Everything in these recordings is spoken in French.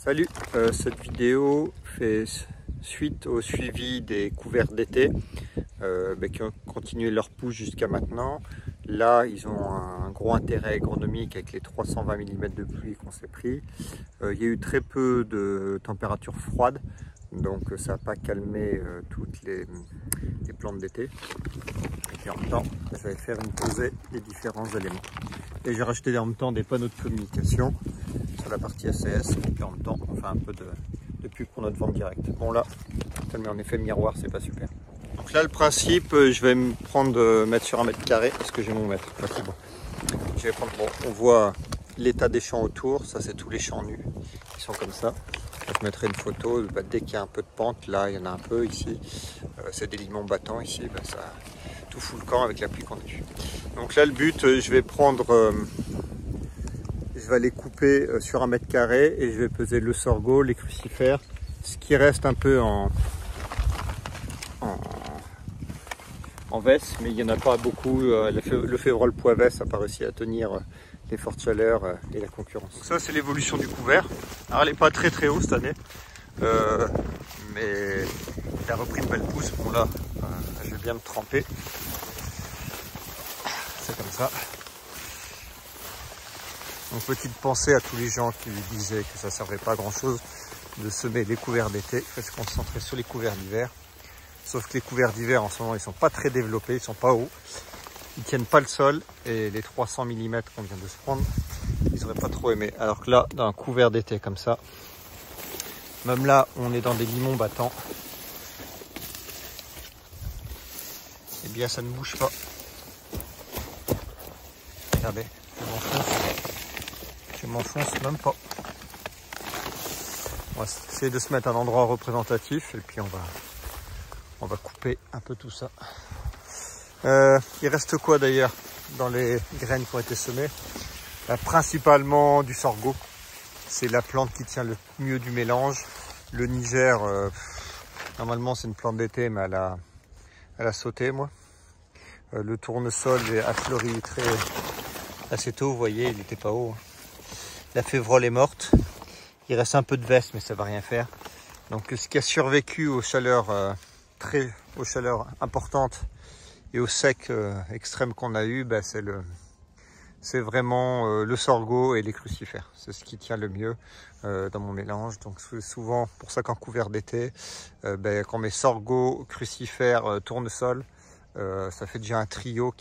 Salut, cette vidéo fait suite au suivi des couverts d'été qui ont continué leur pousse jusqu'à maintenant. Là, ils ont un gros intérêt agronomique avec les 320 mm de pluie qu'on s'est pris. Il y a eu très peu de températures froides, donc ça n'a pas calmé toutes les plantes d'été. Et puis en même temps, je vais faire une pesée des différents éléments. Et j'ai rajouté en même temps des panneaux de communication sur la partie ACS, et puis en même temps on fait un peu de pub pour notre vente directe. Bon là, ça le met en effet miroir, c'est pas super. Donc là le principe, je vais me prendre, mettre sur 1 mètre carré, parce que j'ai mon mètre, là, c'est bon. Je vais prendre, bon, on voit l'état des champs autour, ça c'est tous les champs nus, qui sont comme ça. Je mettrai une photo, dès qu'il y a un peu de pente, là il y en a un peu ici, c'est des limons battants ici, ça tout fout le camp avec la pluie qu'on a eue. Donc là le but, je vais prendre... je vais aller couper sur 1 mètre carré et je vais peser le sorgho, les crucifères, ce qui reste un peu en veste, mais il n'y en a pas beaucoup. Le févrole poivès n'a pas réussi à tenir les fortes chaleurs et la concurrence. Donc ça c'est l'évolution du couvert. Alors elle n'est pas très haut cette année, mais il a repris une belle pousse. Bon là, je vais bien me tremper. C'est comme ça. Donc petite pensée à tous les gens qui disaient que ça ne servait pas à grand chose de semer les couverts d'été. Il faut se concentrer sur les couverts d'hiver. Sauf que les couverts d'hiver en ce moment ils sont pas très développés, ils sont pas hauts. Ils tiennent pas le sol et les 300 mm qu'on vient de se prendre, ils n'auraient pas trop aimé. Alors que là, dans un couvert d'été comme ça, même là on est dans des limons battants, eh bien ça ne bouge pas. Regardez, je m'enfonce même pas. On va essayer de se mettre à un endroit représentatif et puis on va couper un peu tout ça. Il reste quoi d'ailleurs dans les graines qui ont été semées? Principalement du sorgho. C'est la plante qui tient le mieux du mélange. Le Niger, normalement c'est une plante d'été, mais elle a sauté, moi. Le tournesol a fleuri assez tôt, vous voyez, il n'était pas haut. La févrole est morte. Il reste un peu de veste, mais ça va rien faire. Donc ce qui a survécu aux chaleurs importantes et au sec extrême qu'on a eu, c'est vraiment le sorgho et les crucifères. C'est ce qui tient le mieux dans mon mélange. Donc c'est souvent pour ça qu'en couvert d'été, quand on met sorgho, crucifères, tournesol, ça fait déjà un trio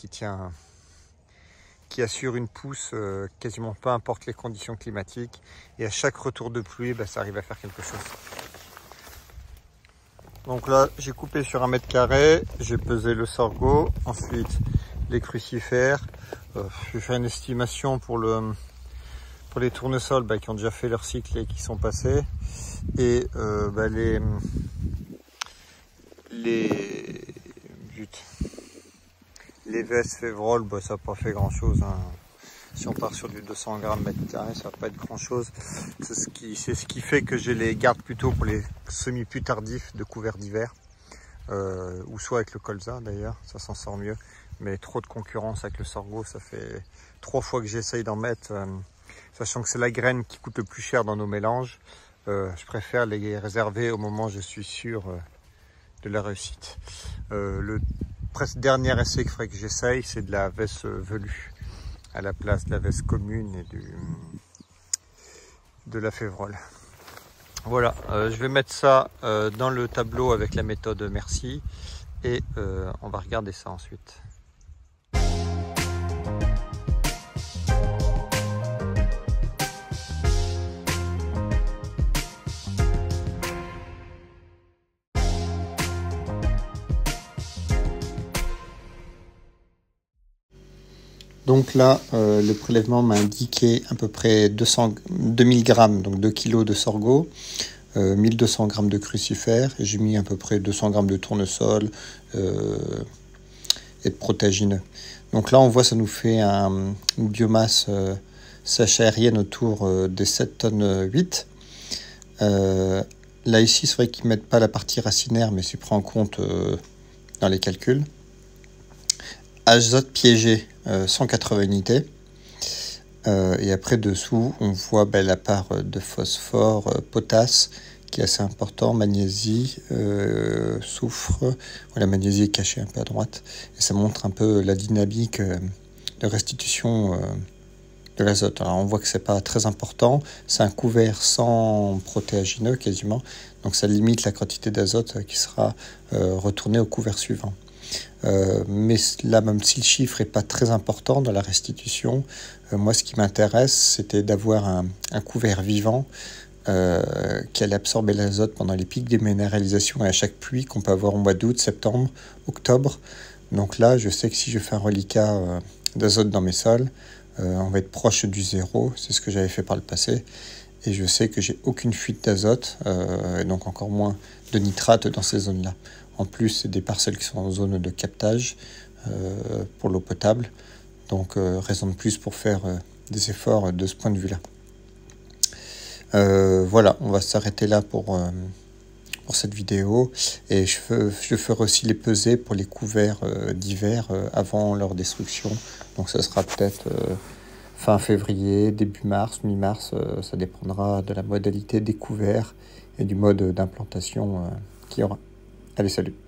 qui assure une pousse quasiment peu importe les conditions climatiques. Et à chaque retour de pluie, ça arrive à faire quelque chose. Donc là, j'ai coupé sur 1 mètre carré, j'ai pesé le sorgho, ensuite les crucifères. Je vais faire une estimation pour les tournesols qui ont déjà fait leur cycle et qui sont passés. Et les vestes févroles, ça n'a pas fait grand chose. Hein. Si on part sur du 200 grammes mètre carré, ça va pas être grand chose. C'est ce qui fait que je les garde plutôt pour les semis plus tardifs de couverts d'hiver. Ou soit avec le colza d'ailleurs, ça s'en sort mieux. Mais trop de concurrence avec le sorgho, ça fait 3 fois que j'essaye d'en mettre. Sachant que c'est la graine qui coûte le plus cher dans nos mélanges. Je préfère les réserver au moment où je suis sûr de la réussite. Le presque dernier essai qu'il faudrait que j'essaye, c'est de la veste velue à la place de la veste commune et de la févrole. Voilà, je vais mettre ça dans le tableau avec la méthode Merci et on va regarder ça ensuite. Donc là, le prélèvement m'a indiqué à peu près 2000 grammes, donc 2 kg de sorgho, 1200 grammes de crucifères, et j'ai mis à peu près 200 grammes de tournesol et de protéagineux. Donc là, on voit ça nous fait une biomasse sèche aérienne autour des 7 tonnes 8. Là ici, c'est vrai qu'ils ne mettent pas la partie racinaire, mais c'est pris en compte dans les calculs. Azote piégé, 180 unités. Et après dessous, on voit la part de phosphore, potasse, qui est assez important, magnésie, soufre. La magnésie est cachée un peu à droite. Et ça montre un peu la dynamique de restitution de l'azote. Alors on voit que c'est pas très important. C'est un couvert sans protéagineux quasiment. Donc ça limite la quantité d'azote qui sera retournée au couvert suivant. Mais là, même si le chiffre n'est pas très important dans la restitution, moi ce qui m'intéresse, c'était d'avoir un couvert vivant qui allait absorber l'azote pendant les pics des minéralisations et à chaque pluie qu'on peut avoir au mois d'août, septembre, octobre. Donc là, je sais que si je fais un reliquat d'azote dans mes sols, on va être proche du zéro. C'est ce que j'avais fait par le passé. Et je sais que j'ai aucune fuite d'azote, et donc encore moins de nitrate dans ces zones-là. En plus, c'est des parcelles qui sont en zone de captage pour l'eau potable. Donc, raison de plus pour faire des efforts de ce point de vue-là. Voilà, on va s'arrêter là pour cette vidéo. Et je ferai aussi les pesées pour les couverts d'hiver avant leur destruction. Donc, ça sera peut-être fin février, début mars, mi-mars. Ça dépendra de la modalité des couverts et du mode d'implantation qu'il y aura. Allez, salut!